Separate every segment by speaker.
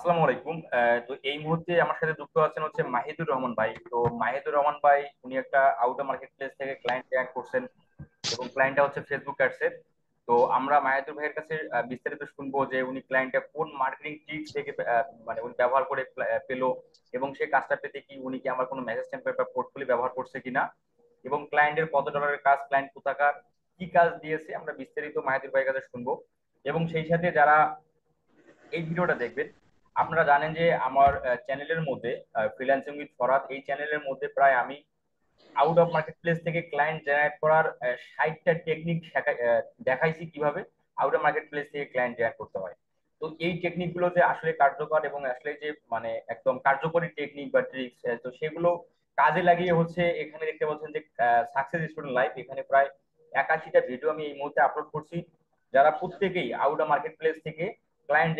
Speaker 1: আসসালামু আলাইকুম। তো এই মুহূর্তে আমার সাথে যুক্ত আছেন হচ্ছে মাহিদুর রহমান ভাই। তো মাহিদুর রহমান ভাই উনি একটা আউটার মার্কেট প্লেস থেকে ক্লায়েন্ট অ্যাড করছেন এবং ক্লায়েন্টটা হচ্ছে ফেসবুক অ্যাডসের। তো আমরা মাহিদুর ভাইয়ের কাছে বিস্তারিত শুনবো যে উনি ক্লায়েন্টটা কোন মার্কেটিং ট্রিক্স থেকে মানে উনি ব্যবহার করে পেলো, এবং সেই কাজটা পেতে কি উনি কি আমার কোনো মেসেজ টেমপ্লেট বা পোর্টফোলিও ব্যবহার করছে কিনা, এবং ক্লায়েন্টের কত ডলারের কাজ, ক্লায়েন্ট কোথাকার, কি কাজ দিয়েছে, আমরা বিস্তারিত মাহিদুর ভাইয়ের কাছে শুনবো। এবং সেই সাথে যারা এই ভিডিওটা দেখবেন, আপনারা জানেন যে আমার চ্যানেলের মধ্যে ফ্রিল্যান্সিং উইথ ফরহাদ, এই চ্যানেলের মধ্যে প্রায় আমি আউট অফ মার্কেট প্লেস থেকে ক্লায়েন্ট জেনারেট করার 60টা টেকনিক দেখাইছি কিভাবে আউট অফ মার্কেট প্লেস থেকে ক্লায়েন্ট জেনারেট করতে হয়। তো এই টেকনিক গুলো যে আসলে কার্যকর এবং আসলে যে মানে একদম কার্যকরী টেকনিক বা ট্রিক্স, তো সেগুলো কাজে লাগিয়ে হচ্ছে এখানে দেখতে পাচ্ছেন যে সাকসেস স্টুডেন্ট লাইফ, এখানে প্রায় 81টা ভিডিও আমি এই মুহূর্তে আপলোড করছি, যারা প্রত্যেকেই আউট অফ মার্কেট প্লেস থেকে ক্লায়েন্ট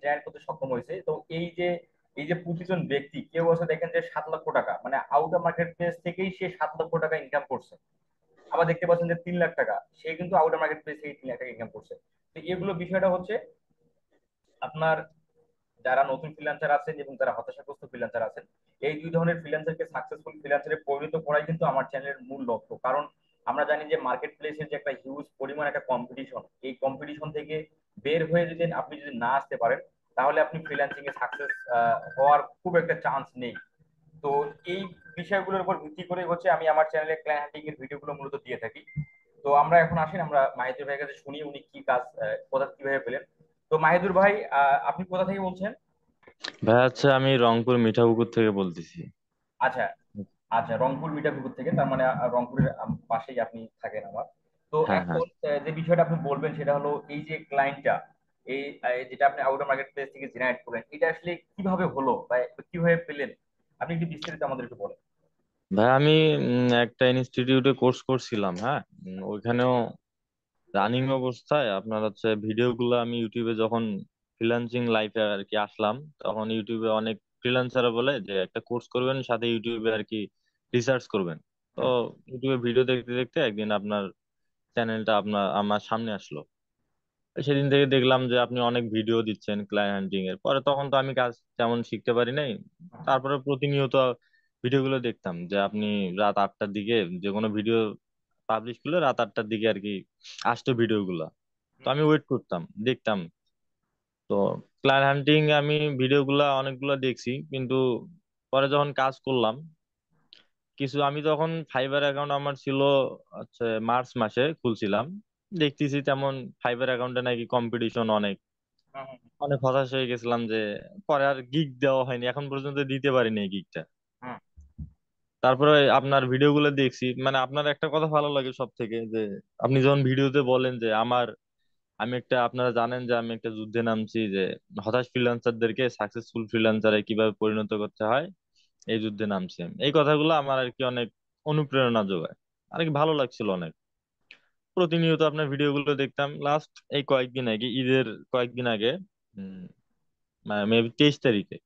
Speaker 1: জেনারেট করতে সক্ষম হয়েছে। তো এই যে প্রতিজন ব্যক্তি, কেউ আছে দেখেন যে 7 লক্ষ টাকা, মানে আউট অফ মার্কেট প্লেস থেকেই সে 7 লক্ষ টাকা ইনকাম করছে। আবার দেখতে পাচ্ছেন যে 3 লাখ টাকা, সে কিন্তু আউট অফ মার্কেট প্লেস থেকে 3 লাখ টাকা ইনকাম করছে। তো এগুলো বিষয়টা হচ্ছে আপনার যারা নতুন ফ্রিল্যান্সার আছেন এবং যারা হতাশাগ্রস্ত ফ্রিল্যান্সার আছেন, এই দুই ধরনের ফ্রিল্যান্সারকে সাকসেসফুল ফ্রিল্যান্সারে পরিণত করাই কিন্তু আমার চ্যানেলের মূল লক্ষ্য। কারণ আমরা জানি যে মার্কেট প্লেসের যে একটা হিউজ পরিমাণ একটা কম্পিটিশন, এই কম্পিটিশন থেকে বের হয়ে যদি আপনি যদি না আসতে পারেন, তাহলে আপনি ফ্রিল্যান্সিং এ সাকসেস হওয়ার খুব একটা চান্স নেই। তো এই বিষয়গুলোর উপর ভিত্তি করে হচ্ছে আমি আমার চ্যানেলে ক্লায়েন্ট হান্টিং এর ভিডিওগুলো মূলত দিয়ে থাকি। তো আমরা এখন আসেন, আমরা মাহিদুর ভাইয়ের কাছে শুনি উনি কি কাজ কোথা কিভাবে পেলেন। তো মাহিদুর ভাই, আপনি কোথা থেকে বলছেন?
Speaker 2: ভাই আচ্ছা, আমি রংপুর মিঠাপুকুর থেকে বলতেছি।
Speaker 1: আচ্ছা। আচ্ছা, রংপুর মিঠাপুকুর থেকে, তার মানে রংপুরের পাশেই আপনি থাকেন আমার। তো
Speaker 2: হ্যাঁ, হ্যাঁ।
Speaker 1: এখন যে বিষয়টা আপনি বলবেন সেটা হলো এই যে ক্লায়েন্টটা, যেটা আপনি আউট অফ মার্কেট প্লেস থেকে জেনারেট করলেন, এটা আসলে কিভাবে হলো বা কিভাবে পেলেন, আপনি একটু বিস্তারিত আমাদের একটু বলেন।
Speaker 2: ভাই আমি একটা ইনস্টিটিউটে কোর্স করছিলাম। হ্যাঁ, ওইখানেও রানিং অবস্থায় আপনার হচ্ছে ভিডিও গুলো আমি ইউটিউবে যখন ফ্রিল্যান্সিং লাইফে আর কি আসলাম, তখন ইউটিউবে অনেক ফ্রিল্যান্সার বলে যে একটা কোর্স করবেন, সাথে ইউটিউবে আর কি রিসার্চ করবেন। তো
Speaker 1: হুম।
Speaker 2: ইউটিউবে ভিডিও দেখতে দেখতে একদিন আপনার চ্যানেলটা আমার সামনে আসলো। সেদিন থেকে দেখলাম যে আপনি অনেক ভিডিও দিচ্ছেন ক্লায়েন্ট হান্টিং এর। পরে তখন তো আমি কাজ তেমন শিখতে পারি নাই।
Speaker 1: হুম।
Speaker 2: তারপরে প্রতিনিয়ত ভিডিওগুলো দেখতাম যে আপনি রাত 8টার দিকে যে কোনো ভিডিও পাবলিশ করলে রাত 8টার দিকে আর কি আসতো ভিডিওগুলো। তো
Speaker 1: হুম।
Speaker 2: আমি ওয়েট করতাম, দেখতাম। তো ক্লায়েন্ট হান্টিং আমি ভিডিওগুলা অনেকগুলো দেখছি, কিন্তু পরে যখন কাজ করলাম কিছু, আমি তখন ফাইবার অ্যাকাউন্ট আমার ছিল হচ্ছে মার্চ মাসে খুলছিলাম। দেখতেছি তেমন ফাইবার অ্যাকাউন্টে নাকি কম্পিটিশন অনেক।
Speaker 1: হুম। হুম।
Speaker 2: অনেক হতাশ হয়ে গেছিলাম যে পরে আর গিগ দেওয়া হয়নি, এখন পর্যন্ত দিতে পারিনি এই গিগটা।
Speaker 1: হুম।
Speaker 2: তারপরে আপনার ভিডিওগুলো দেখছি, মানে আপনার একটা কথা ভালো লাগে সব থেকে, যে আপনি যখন ভিডিওতে বলেন যে আমি একটা, আপনারা জানেন যে আমি একটা যুদ্ধে নামছি, যে হতাশ ফ্রিল্যান্সারদেরকে সাকসেসফুল ফ্রিল্যান্সারে কিভাবে পরিণত করতে হয়, এই যুদ্ধে নামছি আমি। এই কথাগুলো আমার আর কি অনেক অনুপ্রেরণা যোগায়, আর কি ভালো লাগছিল অনেক। প্রতিনিয়ত আপনার ভিডিওগুলো দেখতাম। লাস্ট এই কয়েকদিন আগে, ঈদের কয়েকদিন আগে, মেবি 23 তারিখে,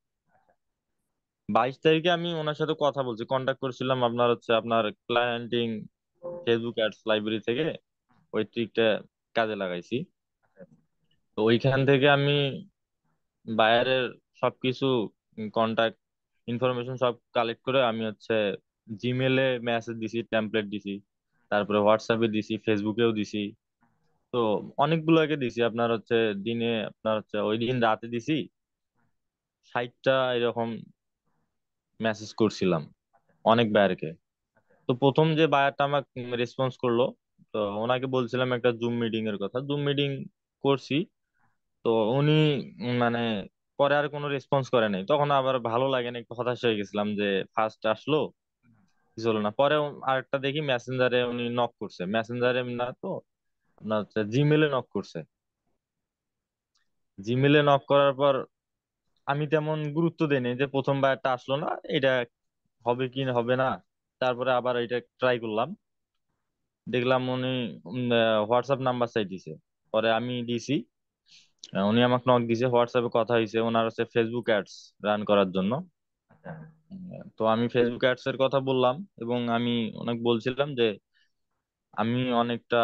Speaker 2: 22 তারিখে আমি ওনার সাথে কথা বলছি, কন্ট্যাক্ট করছিলাম আপনার হচ্ছে আপনার ক্লায়েন্টিং ফেসবুক অ্যাডস লাইব্রেরি থেকে। ওই ট্রিকটা কাজে লাগাইছি। তো ওইখান থেকে আমি বায়ারের সবকিছু কন্ট্যাক্ট ইনফরমেশন সব কালেক্ট করে আমি হচ্ছে জিমেলে মেসেজ দিছি, টেমপ্লেট দিছি, তারপরে হোয়াটসঅ্যাপে দিছি, ফেসবুকেও দিছি। তো অনেকগুলোকে দিছি। আপনার হচ্ছে দিনে, আপনার হচ্ছে ওই দিন রাতে দিছি 60টা এরকম মেসেজ করছিলাম অনেক বায়ারকে। তো প্রথম যে বায়ারটা আমাকে রেসপন্স করলো, তো ওনাকে বলছিলাম একটা জুম মিটিং এর কথা। জুম মিটিং করছি। তো উনি মানে পরে আর কোনো রেসপন্স করে নাই। তখন আবার ভালো লাগে না, একটু হতাশ হয়ে গেছিলাম যে ফার্স্ট আসলো, কিছু হলো না। পরে আরেকটা দেখি মেসেঞ্জারে উনি নক করছে, মেসেঞ্জারে না তো আপনার হচ্ছে জিমেলে নক করছে। জিমেলে নক করার পর আমি তেমন গুরুত্ব দেইনি, যে প্রথম বায়ারটা আসলো না, এটা হবে কি হবে না। তারপরে আবার এটা ট্রাই করলাম, দেখলাম উনি হোয়াটসঅ্যাপ নাম্বার চাইতেছে। পরে আমি দিছি। উনি আমাকে নক দিছে, হোয়াটসঅ্যাপে কথা হয়েছে, ওনার হচ্ছে ফেসবুক অ্যাডস রান করার জন্য।
Speaker 1: আচ্ছা।
Speaker 2: তো আমি ফেসবুক অ্যাডস এর কথা বললাম, এবং আমি ওনাকে বলছিলাম যে আমি অনেকটা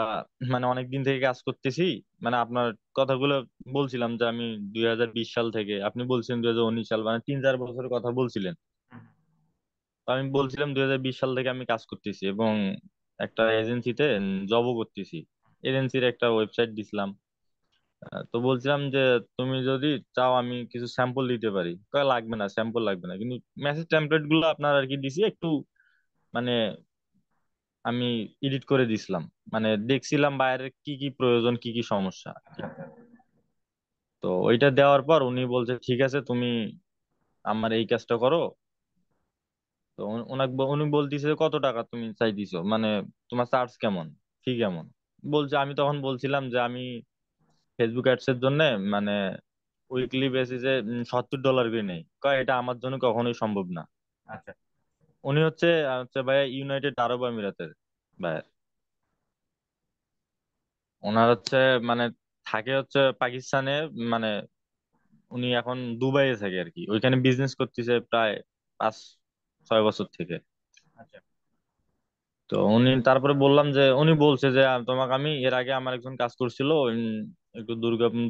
Speaker 2: মানে অনেক দিন থেকে কাজ করতেছি। মানে আপনার কথাগুলো বলছিলাম যে আমি 2020 সাল থেকে, আপনি বলছেন 2019 সাল, মানে 3-4 বছরের কথা বলছিলেন।
Speaker 1: হুম,
Speaker 2: তো আমি বলছিলাম 2020 সাল থেকে আমি কাজ করতেছি এবং একটা এজেন্সিতে জবও করতেছি। এজেন্সির একটা ওয়েবসাইট দিছিলাম। তো বলছিলাম যে তুমি যদি চাও আমি কিছু স্যাম্পল দিতে পারি। কয় লাগবে না, স্যাম্পল লাগবে না, কিন্তু মেসেজ টেমপ্লেট গুলো আপনার আর কি দিছি একটু, মানে আমি এডিট করে দিছিলাম। মানে দেখছিলাম বাইরের কি কি প্রয়োজন, কি কি সমস্যা আর কি।
Speaker 1: আচ্ছা আচ্ছা
Speaker 2: তো ওইটা দেওয়ার পর উনি বলছে ঠিক আছে তুমি আমার এই কাজটা করো। তো উনি বলতিছে কত টাকা তুমি চাইতিছো, মানে তোমার চার্জ কেমন, ফি কেমন। বলছে, আমি তখন বলছিলাম যে আমি ফেসবুক অ্যাডস এর জন্য মানে উইকলি বেসিসে $70 করে নেই। কয় এটা আমার জন্য কখনোই সম্ভব না।
Speaker 1: আচ্ছা
Speaker 2: উনি হচ্ছে হচ্ছে ভাইয়া ইউনাইটেড আরব আমিরাতের ভাইয়া। ওনার হচ্ছে মানে থাকে হচ্ছে পাকিস্তানে, মানে উনি এখন দুবাইয়ে থাকে আর কি, ওইখানে বিজনেস করতেছে প্রায় 5-6 বছর থেকে।
Speaker 1: আচ্ছা
Speaker 2: তো উনি তারপরে বললাম যে, উনি বলছে যে তোমাকে আমি এর আগে আমার একজন কাজ করছিল, একটু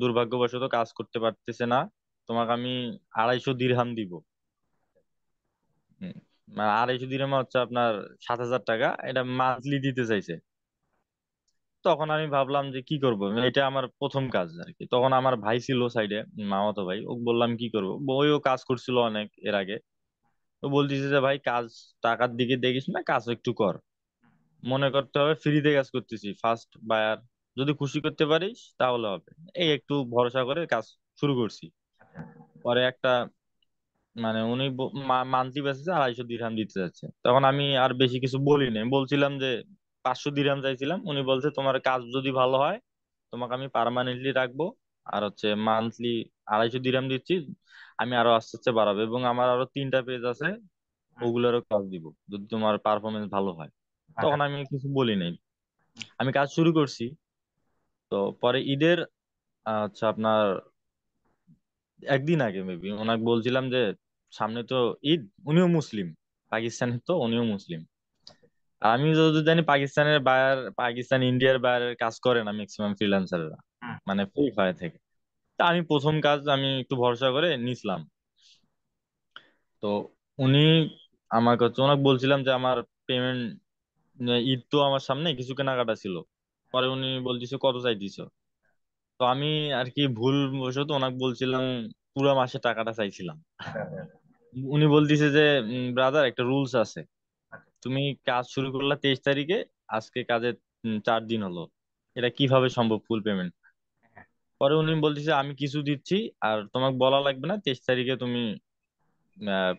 Speaker 2: দুর্ভাগ্যবশত কাজ করতে পারতেছে না, তোমাকে আমি 250 দিরহাম দিব। হুম, মানে 250 দিরহাম হচ্ছে আপনার 7,000 টাকা, এটা মান্থলি দিতে চাইছে। তখন আমি ভাবলাম যে কি করব, এটা আমার প্রথম কাজ আর কি। তখন আমার ভাই ছিল সাইডে, মামাতো ভাই, ও বললাম কি করব, ওইও কাজ করছিল অনেক এর আগে। তো বলতেছে যে ভাই কাজ, টাকার দিকে দেখিস না, কাজ একটু কর। মনে করতে হবে ফ্রিতে কাজ করতেছি, ফার্স্ট বায়ার যদি খুশি করতে পারিস তাহলে হবে। এই একটু ভরসা করে কাজ শুরু করছি। পরে একটা মানে উনি মান্থলি বেসিসে 250 দিরহাম দিতে যাচ্ছে। তখন আমি আর বেশি কিছু বলি নাই, বলছিলাম যে 500 দিরহাম চাইছিলাম। উনি বলছে তোমার কাজ যদি ভালো হয় তোমাকে আমি পার্মানেন্টলি রাখবো, আর হচ্ছে মান্থলি 250 দিরহাম দিচ্ছি, আমি আরো আস্তে আস্তে বাড়াবো এবং আমার আরো 3টা পেজ আছে,
Speaker 1: হুম,
Speaker 2: ওগুলোরও কাজ দিব যদি তোমার পারফরমেন্স ভালো হয়।
Speaker 1: আচ্ছা
Speaker 2: তখন আমি কিছু বলি নাই, আমি কাজ শুরু করছি। তো পরে ঈদের হচ্ছে আপনার একদিন আগে মেবি ওনাকে বলছিলাম যে সামনে তো ঈদ, উনিও মুসলিম, পাকিস্তানের তো উনিও মুসলিম। আর আমি যদি জানি পাকিস্তানের বায়ার, পাকিস্তান ইন্ডিয়ার বায়ারের কাজ করে না ম্যাক্সিমাম ফ্রিল্যান্সাররা,
Speaker 1: হুম,
Speaker 2: মানে ফ্রি ফায়ার থেকে। তা আমি প্রথম কাজ আমি একটু ভরসা করে নিছিলাম। তো উনি আমাকে হচ্ছে ওনাকে বলছিলাম যে আমার পেমেন্ট, ঈদ তো আমার সামনে, কিছু কেনাকাটা ছিল। পরে উনি বলতেছে কত চাইতিছো। তো আমি আর কি ভুল বশত ওনাকে বলছিলাম পুরো মাসে টাকাটা চাইছিলাম।
Speaker 1: আচ্ছা আচ্ছা
Speaker 2: উনি বলতেছে যে ব্রাদার একটা রুলস আছে,
Speaker 1: আচ্ছা
Speaker 2: তুমি কাজ শুরু করলা 23 তারিখে, আজকে কাজের 4 দিন হলো, এটা কিভাবে সম্ভব ফুল পেমেন্ট।
Speaker 1: হ্যাঁ,
Speaker 2: পরে উনি বলতেছে আমি কিছু দিচ্ছি, আর তোমাকে বলা লাগবে না, 23 তারিখে তুমি আহ,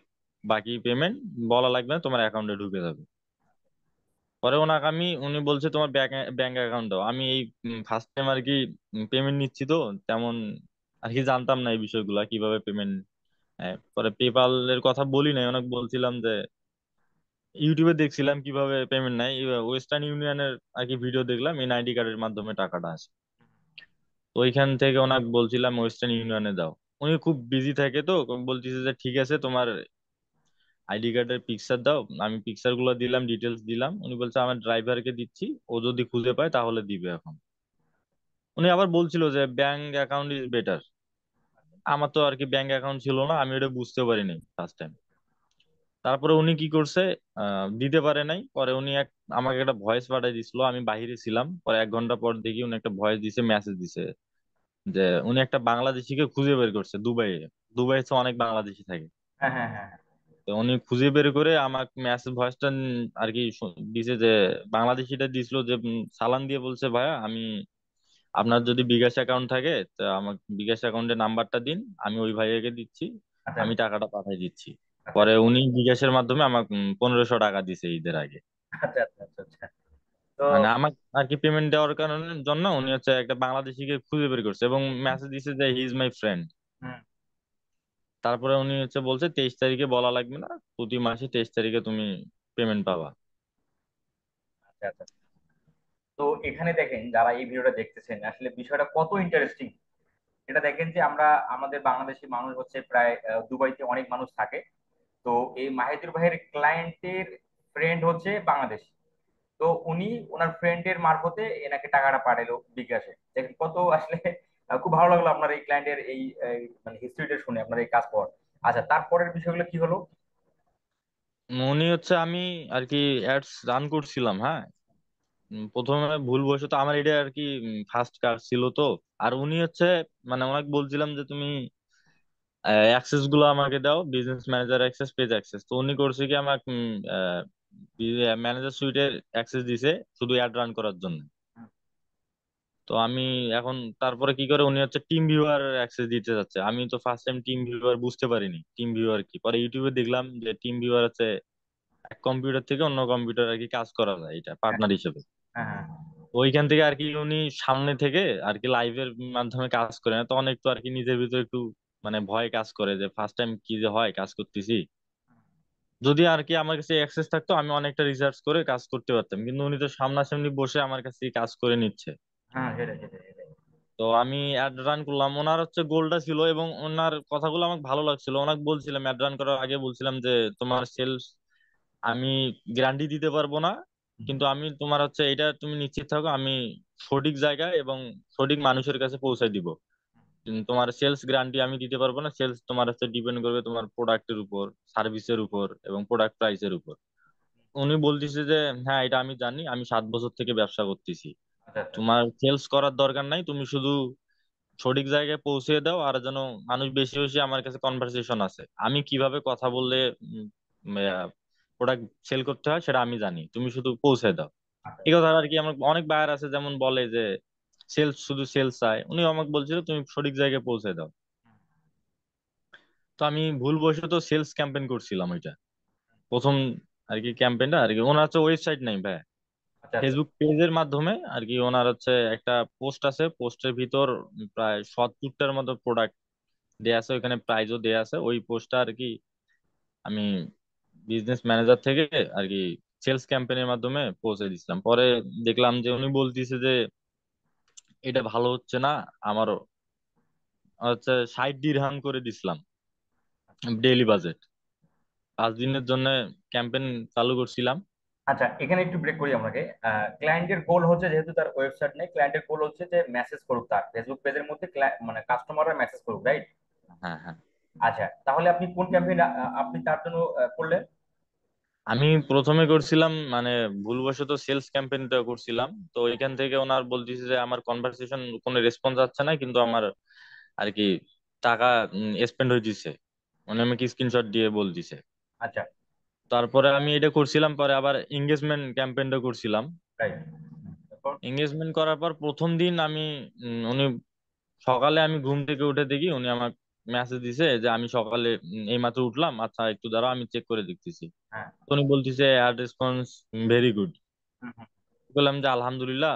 Speaker 2: বাকি পেমেন্ট বলা লাগবে না, তোমার অ্যাকাউন্টে ঢুকে যাবে। পরে ওনাকে আমি, উনি বলছে তোমার ব্যাংক ব্যাংক অ্যাকাউন্ট দাও। আমি এই ফার্স্ট টাইম আর কি পেমেন্ট নিচ্ছি, তো তেমন আর কি জানতাম না এই বিষয়গুলা কিভাবে পেমেন্ট। পরে পেপাল এর কথা বলি নাই, অনেক বলছিলাম যে ইউটিউবে দেখছিলাম কিভাবে পেমেন্ট নেয়, ওয়েস্টার্ন ইউনিয়নের আর কি ভিডিও দেখলাম, এনআইডি কার্ডের মাধ্যমে টাকাটা আসে। তো ওইখান থেকে ওনাকে বলছিলাম ওয়েস্টার্ন ইউনিয়নে দাও। উনি খুব বিজি থাকে, তো বলতেছে যে ঠিক আছে তোমার আইডি কার্ডের পিকচার দাও। আমি পিকচার গুলো দিলাম, ডিটেলস দিলাম। উনি বলছে আমার ড্রাইভারকে দিচ্ছি, ও যদি খুঁজে পায় তাহলে দিবে এখন। উনি আবার বলছিল যে ব্যাংক অ্যাকাউন্ট ইজ বেটার। আমার তো আর কি ব্যাংক অ্যাকাউন্ট ছিল না, আমি ওটা বুঝতে পারিনি ফার্স্ট টাইম। তারপরে উনি কি করছে, দিতে পারে নাই। পরে উনি আমাকে একটা ভয়েস পাঠিয়ে দিছিল, আমি বাইরে ছিলাম। পরে 1 ঘন্টা পর দেখি উনি একটা ভয়েস দিছে, মেসেজ দিছে যে উনি একটা বাংলাদেশিকে খুঁজে বের করছে দুবাইয়ে। দুবাইতে তো অনেক বাংলাদেশি থাকে।
Speaker 1: হ্যাঁ হ্যাঁ হ্যাঁ
Speaker 2: তো উনি খুঁজে বের করে আমাকে মেসেজ ভয়েসটা আর কি দিছে যে, বাংলাদেশিটা দিছিল যে সালাম দিয়ে বলছে ভাইয়া আমি, আপনার যদি বিকাশ অ্যাকাউন্ট থাকে তা আমাকে বিকাশ অ্যাকাউন্টের নাম্বারটা দিন, আমি ওই ভাইয়াকে দিচ্ছি,
Speaker 1: আচ্ছা
Speaker 2: আমি টাকাটা পাঠিয়ে দিচ্ছি।
Speaker 1: আচ্ছা
Speaker 2: পরে উনি বিকাশের মাধ্যমে আমাকে 1500 টাকা দিছে ঈদের আগে।
Speaker 1: আচ্ছা আচ্ছা আচ্ছা আচ্ছা তো
Speaker 2: মানে আমাকে আর কি পেমেন্ট দেওয়ার কারণে জন্য উনি হচ্ছে একটা বাংলাদেশিকে খুঁজে বের করছে এবং মেসেজ দিছে যে হি ইজ মাই ফ্রেন্ড।
Speaker 1: হুম,
Speaker 2: তারপরে উনি হচ্ছে বলছে 23 তারিখে বলা লাগবে না, প্রতি মাসে 23 তারিখে তুমি পেমেন্ট পাবা।
Speaker 1: আচ্ছা আচ্ছা তো এখানে দেখেন যারা এই ভিডিওটা দেখতেছেন আসলে বিষয়টা কত ইন্টারেস্টিং। এটা দেখেন যে আমরা আমাদের বাংলাদেশি মানুষ হচ্ছে প্রায় দুবাইতে অনেক মানুষ থাকে। তো এই মাহিদুর ভাইয়ের ক্লায়েন্টের ফ্রেন্ড হচ্ছে বাংলাদেশ। তো উনি ওনার ফ্রেন্ডের মারফতে এনাকে টাকাটা পাঠালো বিকাশে। দেখেন কত আসলে খুব ভালো লাগলো আপনার এই ক্লায়েন্টের এই মানে হিস্ট্রিটা শুনে আপনার এই কাজ পর। আচ্ছা, তারপরের বিষয়গুলো কি হলো?
Speaker 2: উনি হচ্ছে আমি আর কি অ্যাডস রান করছিলাম, হ্যাঁ। প্রথমে ভুলবশত আমার এটা আর কি ফার্স্ট কাজ ছিল তো। আর উনি হচ্ছে মানে ওনাকে বলছিলাম যে তুমি অ্যাক্সেস গুলো আমাকে দাও, business manager access, page access. তো উনি করছে কি আমাকে ম্যানেজার সুইটের অ্যাক্সেস দিছে শুধু অ্যাড রান করার জন্য। তো আমি এখন তারপরে কি করে, উনি হচ্ছে টিম ভিউয়ার অ্যাক্সেস দিতে যাচ্ছে। আমি তো ফার্স্ট টাইম টিম ভিউয়ার বুঝতে পারিনি টিম ভিউয়ার কি। পরে ইউটিউবে দেখলাম যে টিম ভিউয়ার হচ্ছে এক কম্পিউটার থেকে অন্য কম্পিউটার আর কি কাজ করা যায়, এটা
Speaker 1: হ্যাঁ,
Speaker 2: পার্টনার হিসেবে।
Speaker 1: হ্যাঁ, হ্যাঁ,
Speaker 2: তো ওইখান থেকে আর কি উনি সামনে থেকে আর কি লাইভের মাধ্যমে কাজ করে না, তখন একটু আর কি নিজের ভিতরে একটু মানে ভয় কাজ করে যে ফার্স্ট টাইম কি যে হয় কাজ করতেছি। যদি আর কি আমার কাছে অ্যাক্সেস থাকতো আমি অনেকটা রিসার্চ করে কাজ করতে পারতাম, কিন্তু উনি তো সামনাসামনি বসে আমার কাছে কাজ করে নিচ্ছে।
Speaker 1: হ্যাঁ, সেটাই সেটাই সেটাই।
Speaker 2: তো আমি অ্যাড রান করলাম, ওনার হচ্ছে গোলটা ছিল এবং ওনার কথাগুলো আমাকে ভালো লাগছিল। ওনাকে বলছিলাম অ্যাড রান করার আগে বলছিলাম যে তোমার সেলস আমি গ্যারান্টি দিতে পারবো না, কিন্তু আমি তোমার হচ্ছে এটা তুমি নিশ্চিত থাকো আমি সঠিক জায়গায় এবং সঠিক মানুষের কাছে পৌঁছায় দিব। তোমার সেলস গ্যারান্টি আমি দিতে পারবো না, সেলস তোমার হচ্ছে ডিপেন্ড করবে তোমার প্রোডাক্টের উপর, সার্ভিসের উপর এবং প্রোডাক্ট প্রাইসের উপর। উনি বলতেছে যে হ্যাঁ এটা আমি জানি, আমি 7 বছর থেকে ব্যবসা করতেছি,
Speaker 1: আচ্ছা, আচ্ছা।
Speaker 2: তোমার সেলস করার দরকার নাই, তুমি শুধু সঠিক জায়গায় পৌঁছে দাও। আর যেন মানুষ বেশি বেশি আমার কাছে কনভারসেশন আছে, আমি কিভাবে কথা বললে প্রোডাক্ট সেল করতে হয় সেটা আমি জানি, তুমি শুধু পৌঁছে দাও।
Speaker 1: আচ্ছা,
Speaker 2: এই কথা আর কি। আমার অনেক বায়ার আছে যেমন বলে যে সেলস শুধু সেলস চায়, উনি আমাকে বলছিল তুমি সঠিক জায়গায় পৌঁছে দাও। তো আমি ভুলবশত সেলস ক্যাম্পেইন করছিলাম ওইটা, প্রথম আর কি ক্যাম্পেইনটা আর কি। ওনার হচ্ছে ওয়েবসাইট নাই ভাই,
Speaker 1: আচ্ছা, আচ্ছা,
Speaker 2: ফেসবুক পেজের মাধ্যমে আর কি ওনার হচ্ছে একটা পোস্ট আছে, পোস্টের ভিতর প্রায় 70টার মতো প্রোডাক্ট দেয়া আছে, ওইখানে প্রাইজও দেয়া আছে। ওই পোস্টটা আর কি আমি বিজনেস ম্যানেজার থেকে আর কি সেলস ক্যাম্পেইনের মাধ্যমে পৌঁছে দিছিলাম। পরে দেখলাম যে উনি বলতিছে যে এটা ভালো হচ্ছে না, আমারও হচ্ছে 60 দিরহাম করে দিছিলাম ডেইলি বাজেট। 5 দিনের জন্য ক্যাম্পেইন চালু করছিলাম।
Speaker 1: আচ্ছা, এখানে একটু ব্রেক করি আপনাকে। ক্লায়েন্টের গোল হচ্ছে, যেহেতু তার ওয়েবসাইট নেই, ক্লায়েন্টের গোল হচ্ছে যে মেসেজ করুক তার ফেসবুক পেজের মধ্যে, মানে কাস্টমাররা মেসেজ করুক, রাইট?
Speaker 2: হ্যাঁ, হ্যাঁ।
Speaker 1: আচ্ছা, তাহলে আপনি কোন ক্যাম্পেইন আপনি তার জন্য করলেন?
Speaker 2: আমি প্রথমে করছিলাম মানে ভুলবশত সেলস ক্যাম্পেইনটা করছিলাম। তো ওইখান থেকে ওনার বলতেছে যে আমার কনভারসেশন কোনো রেসপন্স আসছে না, কিন্তু আমার আর কি টাকা স্পেন্ড হইতেছে, মানে আমাকে স্ক্রিনশট দিয়ে বলতিছে।
Speaker 1: আচ্ছা,
Speaker 2: তারপরে আমি এটা করছিলাম, পরে আবার এঙ্গেজমেন্ট ক্যাম্পেইনটা করছিলাম।
Speaker 1: রাইট। তারপর?
Speaker 2: এঙ্গেজমেন্ট করার পর প্রথম দিন আমি উনি সকালে আমি ঘুম থেকে উঠে দেখি উনি আমার মেসেজ দিছে যে আমি সকালে এই মাত্র উঠলাম, আচ্ছা একটু দাঁড়াও আমি চেক করে দেখতেছি।
Speaker 1: হ্যাঁ।
Speaker 2: তো উনি বলতেছে অ্যাড রেসপন্স ভেরি গুড।
Speaker 1: হুম, হুম।
Speaker 2: বললাম যে আলহামদুলিল্লাহ,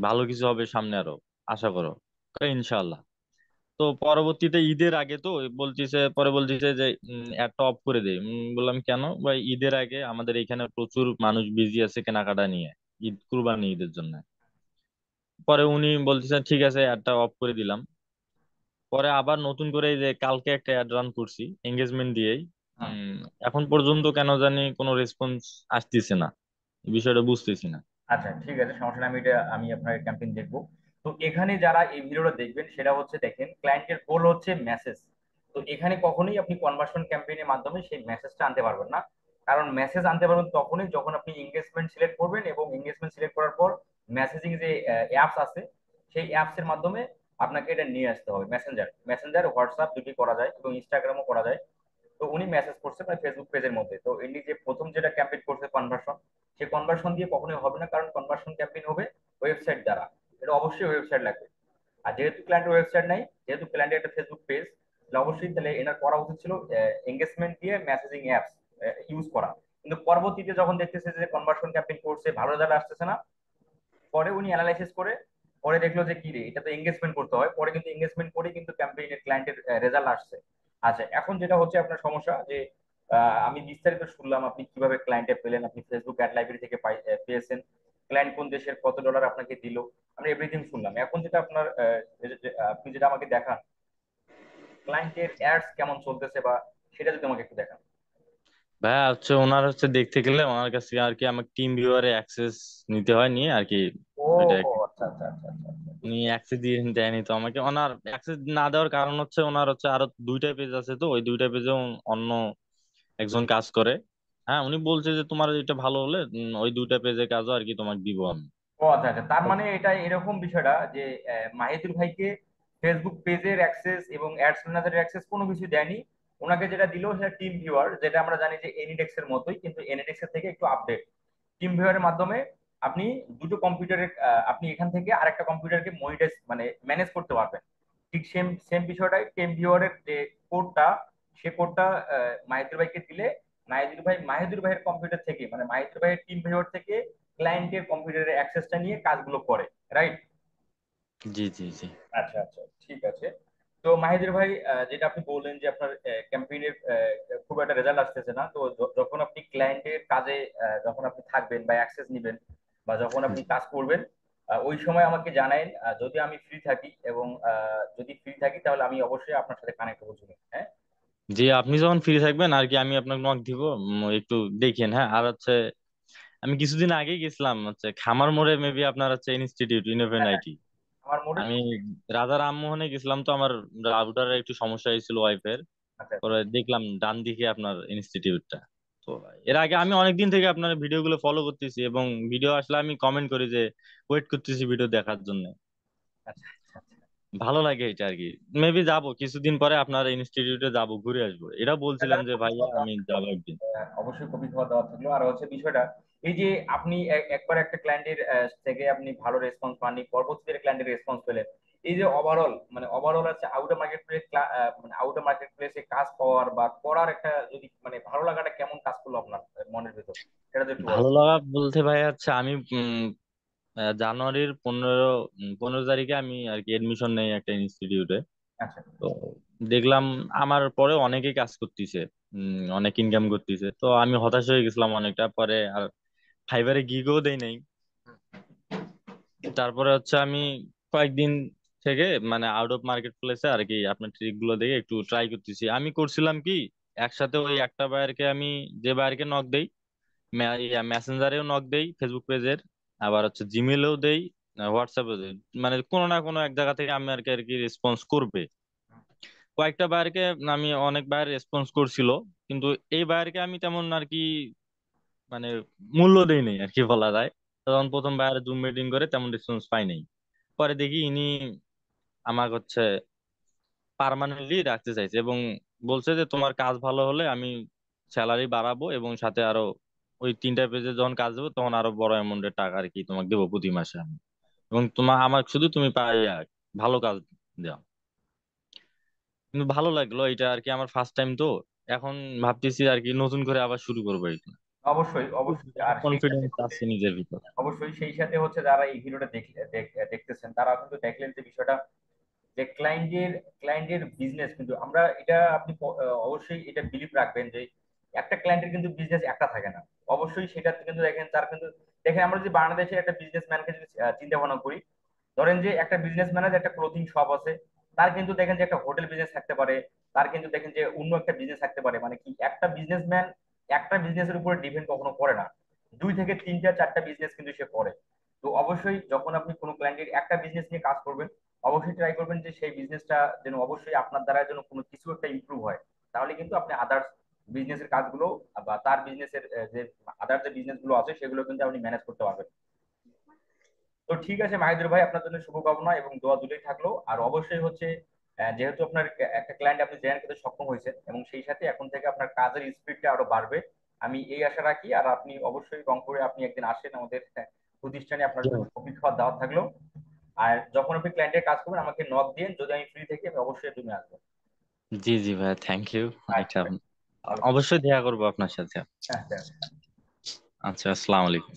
Speaker 2: ভালো কিছু হবে সামনে আরো, আশা করো। কয়, ইনশাআল্লাহ। তো পরবর্তীতে ঈদের আগে তো বলতেছে, পরে বলতেছে যে অ্যাডটা অফ করে দেই। বললাম কেন ভাই? ঈদের আগে আমাদের এখানে প্রচুর মানুষ বিজি আছে কেনাকাটা নিয়ে, ঈদ কুরবানি ঈদের জন্য। পরে উনি বলতেছেন ঠিক আছে অ্যাডটা অফ করে দিলাম। পরে আবার নতুন করে এই যে কালকে একটা অ্যাড রান করছি এঙ্গেজমেন্ট দিয়েই।
Speaker 1: হুম।
Speaker 2: উম, এখন পর্যন্ত কেন জানি কোনো রেসপন্স আসতেছে না, এই বিষয়টা বুঝতেছি না।
Speaker 1: আচ্ছা, ঠিক আছে, সমস্যা নেই, আমি আপনার ক্যাম্পেইন দেখবো। তো এখানে যারা এই ভিডিওটা দেখবেন সেটা হচ্ছে, দেখেন ক্লায়েন্টের গোল হচ্ছে মেসেজ। তো এখানে কখনোই আপনি কনভার্সন ক্যাম্পেইনের মাধ্যমে সেই মেসেজটা আনতে পারবেন না। কারণ মেসেজ আনতে পারবেন তখনই যখন আপনি এঙ্গেজমেন্ট সিলেক্ট করবেন, এবং এঙ্গেজমেন্ট সিলেক্ট করার পর মেসেজিং যে অ্যাপস আছে সেই অ্যাপস এর মাধ্যমে আপনাকে এটা নিয়ে আসতে হবে। মেসেঞ্জার মেসেঞ্জার হোয়াটসঅ্যাপ দুটি করা যায় এবং ইনস্টাগ্রামও করা যায়। তো উনি মেসেজ করছে মানে ফেসবুক পেজের মধ্যে। তো ইনি যে প্রথম যেটা ক্যাম্পেইন করছে কনভার্সন, সেই কনভার্সন দিয়ে কখনোই হবে না, কারণ কনভার্সন ক্যাম্পেইন হবে ওয়েবসাইট দ্বারা। এটা অবশ্যই ওয়েবসাইট লাগবে। আর যেহেতু ক্লায়েন্টের ওয়েবসাইট নাই, যেহেতু ক্লায়েন্টের একটা ফেসবুক পেজ, তাহলে অবশ্যই তাহলে এনার করা উচিত ছিল এঙ্গেজমেন্ট দিয়ে মেসেজিং অ্যাপস ইউজ করা। কিন্তু পরবর্তীতে যখন দেখতেছে যে কনভার্সন ক্যাম্পেইন করছে, ভালো রেজাল্ট আসতেছে না, পরে উনি অ্যানালাইসিস করে পরে দেখলো যে কি রে, এটা তো এঙ্গেজমেন্ট করতে হয়। পরে কিন্তু এঙ্গেজমেন্ট করে কিন্তু ক্যাম্পেইনের ক্লায়েন্টের রেজাল্ট আসছে। আচ্ছা, এখন যেটা হচ্ছে আপনার সমস্যা যে আমি বিস্তারিত শুনলাম আপনি কিভাবে ক্লায়েন্টে পেলেন, আপনি ফেসবুক অ্যাড লাইব্রেরি থেকে পেয়েছেন, ক্লায়েন্ট কোন দেশের কত ডলার আপনাকে দিল, আমরা এভরিথিং শুনলাম। এখন যেটা আপনার আপনি যেটা আমাকে দেখান, ক্লায়েন্টের অ্যাডস কেমন চলতেছে বা সেটা যদি আমাকে একটু দেখান।
Speaker 2: ভাইয়া হচ্ছে ওনার হচ্ছে দেখতে গেলে ওনার কাছে আর কি আমার টিম ভিউয়ারে অ্যাক্সেস নিতে হয়, নিয়ে আর কি
Speaker 1: ও
Speaker 2: ওইটা
Speaker 1: আচ্ছা আচ্ছা আচ্ছা আচ্ছা আচ্ছা,
Speaker 2: উনি
Speaker 1: বুঝতে পারছি।
Speaker 2: অ্যাক্সেস দিয়ে দেয়নি তো আমাকে। ওনার অ্যাক্সেস না দেওয়ার কারণ হচ্ছে ওনার হচ্ছে আরো দুইটা পেজ আছে, তো ওই দুইটা পেজে অন্য একজন কাজ করে। হ্যাঁ, উনি বলছে যে তোমার এটা ভালো হলে ওই দুইটা পেজে কাজও আর কি তোমাকে দিব আমি।
Speaker 1: ও আচ্ছা আচ্ছা, তার মানে এটা এরকম বিষয়টা যে মাহিদুর ভাইকে ফেসবুক পেজের অ্যাক্সেস এবং অ্যাডস ম্যানেজারের অ্যাক্সেস কোনো কিছু দেয়নি। ওনাকে যেটা দিল সেটা টিম ভিউয়ার, যেটা আমরা জানি যে এনিডেক্স এর মতোই, কিন্তু এনিডেক্স এর থেকে একটু আপডেট। টিম ভিউয়ারের মাধ্যমে আপনি দুটো কম্পিউটারের আপনি এখান থেকে আরেকটা কম্পিউটারকে মনিটাইজ মানে ম্যানেজ করতে পারবেন। ঠিক সেম সেম বিষয়টাই টিম ভিউয়ারের যে কোডটা, সে কোডটা মাহিদুর ভাইকে দিলে মাহিদুর ভাইয়ের কম্পিউটার থেকে মানে মাহিদুর ভাইয়ের টিম ভিউয়ার থেকে ক্লায়েন্টের কম্পিউটারের অ্যাক্সেসটা নিয়ে কাজগুলো করে, রাইট?
Speaker 2: জি জি জি।
Speaker 1: আচ্ছা আচ্ছা, ঠিক আছে। তো মাহিদুর ভাই, যেটা আপনি বললেন যে আপনার ক্যাম্পেইনের খুব একটা রেজাল্ট আসতেছে না, তো যখন আপনি ক্লায়েন্টের কাজে যখন আপনি থাকবেন বা অ্যাক্সেস নিবেন বা যখন আপনি কাজ করবেন, ওই সময় আমাকে জানাইন। যদি আমি ফ্রি থাকি এবং যদি ফ্রি থাকি তাহলে আমি অবশ্যই আপনার সাথে কানেক্ট হবো, হ্যাঁ।
Speaker 2: জি, আপনি যখন ফ্রি থাকবেন আর কি আমি আপনাকে নক দিব। একটু দেখেন। হ্যাঁ, আর হচ্ছে আমি কিছুদিন আগেই গেছিলাম হচ্ছে খামার মোড়ে, মেবি আপনার হচ্ছে ইনস্টিটিউট ইনোভেন
Speaker 1: হ্যাঁ হ্যাঁ,
Speaker 2: আইটি।
Speaker 1: আমার মোটে
Speaker 2: আমি
Speaker 1: শুনছি।
Speaker 2: রাজা রামমোহনে গেছিলাম, তো আমার রাউটারের একটু সমস্যা হয়েছিল ওয়াইফের।
Speaker 1: আচ্ছা
Speaker 2: পরে দেখলাম ডান দিকে আপনার ইনস্টিটিউটটা। তো এর আগে আমি অনেকদিন থেকে আপনার ভিডিওগুলো ফলো করতেছি, এবং ভিডিও আসলে আমি কমেন্ট করি যে ওয়েট করতেছি ভিডিও দেখার জন্য।
Speaker 1: আচ্ছা আচ্ছা আচ্ছা।
Speaker 2: ভালো লাগে এটা আর কি। মেবি যাবো কিছুদিন পরে আপনার ইনস্টিটিউটে যাব, ঘুরে আসবো। এটা বলছিলাম
Speaker 1: তাহলে
Speaker 2: যে
Speaker 1: কফি
Speaker 2: ভাইয়া
Speaker 1: খাওয়া দাওয়া
Speaker 2: আমি
Speaker 1: থাকলো।
Speaker 2: যাবো একদিন।
Speaker 1: অবশ্যই কফি খাওয়া দাওয়া থাকলো। আর হচ্ছে বিষয়টা এই যে আপনি একবার একটা ক্লায়েন্টের থেকে আপনি ভালো রেসপন্স পাননি, পরবর্তীতে ক্লায়েন্টের রেসপন্স পেলেন। এই যে ওভারঅল আছে আউটার মার্কেট প্লেস, মানে আউটার মার্কেট প্লেসে কাজ পাওয়ার বা করার একটা যদি মানে ভালো লাগাটা কেমন কাজ করলো আপনার মনের ভিতর, সেটা তো একটু বলেন।
Speaker 2: ভালো লাগা বলতে ভাই হচ্ছে আমি জানুয়ারির 15 তারিখে আমি আর কি এডমিশন নেই একটা ইনস্টিটিউটে।
Speaker 1: আচ্ছা
Speaker 2: তো দেখলাম আমার পরে অনেকেই কাজ করতেছে, অনেক ইনকাম করতেছে। তো আমি হতাশ হয়ে গেছিলাম অনেকটা, পরে আর ফাইবারে গিগও দেই নাই। তারপরে হচ্ছে আমি কয়েকদিন থেকে মানে আউট অফ মার্কেট প্লেসে আর কি আপনার ট্রিক গুলো দেখে একটু ট্রাই করতেছি। আমি করছিলাম কি, একসাথে ওই একটা বায়ারকে আমি যে বায়ারকে নক দেই, মেসেঞ্জারেও নক দেই ফেসবুক পেজের, আবার হচ্ছে জিমেলেও দেই, হোয়াটসঅ্যাপে দেই। মানে কোনো না কোনো এক জায়গা থেকে আমি আর কি রেসপন্স করবে। কয়েকটা বায়ারকে আমি অনেক বায়ার রেসপন্স করছিল, কিন্তু এই বায়ারকে আমি তেমন আর কি মানে মূল্য দেই নাই আর কি বলা যায়। তখন প্রথম বায়ার জুম মিটিং করে তেমন রেসপন্স পাই নাই। পরে দেখি ইনি আমাকে হচ্ছে পার্মানেন্টলি রাখতে চাইছে, এবং বলছে যে তোমার কাজ ভালো হলে আমি স্যালারি বাড়াবো, এবং সাথে আরো ওই তিনটা পেজে যখন কাজ দেবো তখন আরো বড় অ্যামাউন্টের টাকা আর কি তোমাকে দেবো প্রতি মাসে আমি। এবং তোমার আমার শুধু তুমি ভালো কাজ দাও। কিন্তু ভালো লাগলো এটা আর কি, আমার ফার্স্ট টাইম তো। এখন ভাবতেছি আর কি নতুন করে আবার শুরু করবো এটা।
Speaker 1: অবশ্যই অবশ্যই, আর সেই সাথে
Speaker 2: কনফিডেন্স
Speaker 1: হচ্ছে
Speaker 2: আছে নিজের ভিতর।
Speaker 1: অবশ্যই সেই সাথে হচ্ছে যারা এই ভিডিওটা দেখতেছেন তারা কিন্তু দেখলেন যে বিষয়টা, যে ক্লায়েন্টের বিজনেস কিন্তু আমরা এটা আপনি অবশ্যই এটা বিলিভ রাখবেন যে একটা ক্লায়েন্টের কিন্তু বিজনেস একটা থাকে না। অবশ্যই সেটা কিন্তু দেখেন তার কিন্তু দেখেন, আমরা যদি বাংলাদেশে একটা বিজনেসম্যানকে যদি চিন্তা ভাবনা করি, ধরেন যে একটা বিজনেসম্যানের একটা ক্লোথিং শপ আছে, তার কিন্তু দেখেন যে একটা হোটেল বিজনেস থাকতে পারে, তার কিন্তু দেখেন যে অন্য একটা বিজনেস থাকতে পারে। মানে কি, একটা বিজনেসম্যান একটা বিজনেসের উপরে ডিপেন্ড কখনো করে না, দুই থেকে তিনটা চারটা বিজনেস কিন্তু সে করে। তো অবশ্যই যখন আপনি কোনো ক্লায়েন্টের একটা বিজনেস নিয়ে কাজ করবেন, অবশ্যই ট্রাই করবেন যে সেই বিজনেসটা যেন অবশ্যই আপনার দ্বারা যেন কোনো কিছু একটা ইমপ্রুভ হয়। তাহলে কিন্তু আপনি আদার্স বিজনেসের কাজগুলো বা তার বিজনেসের যে আদার যে বিজনেস গুলো আছে সেগুলো কিন্তু আপনি ম্যানেজ করতে পারবেন। তো ঠিক আছে মাহিদুর ভাই, আপনার জন্য শুভকামনা এবং দোয়া দুটোই থাকলো। আর অবশ্যই হচ্ছে যেহেতু আপনার একটা ক্লায়েন্ট আপনি জেনারেট করতে সক্ষম হয়েছেন এবং সেই সাথে এখন থেকে আপনার কাজের স্পিডটা আরো বাড়বে, আমি এই আশা রাখি। আর আপনি অবশ্যই রংপুরে আপনি একদিন আসেন আমাদের প্রতিষ্ঠানে, আপনার জন্য কফি খাওয়ার দাওয়াত থাকলো। আর যখন আপনি ক্লায়েন্টের কাজ করবেন আমাকে নক দিন, যদি আমি ফ্রি থাকি আমি অবশ্যই তুমি আসবো।
Speaker 2: জি জি ভাই, থ্যাংক ইউ। এটা
Speaker 1: আচ্ছা ভাই, ভালো থাকবেন।
Speaker 2: অবশ্যই দেখা করবো আপনার সাথে।
Speaker 1: আচ্ছা।
Speaker 2: আচ্ছা, আসসালামু আলাইকুম।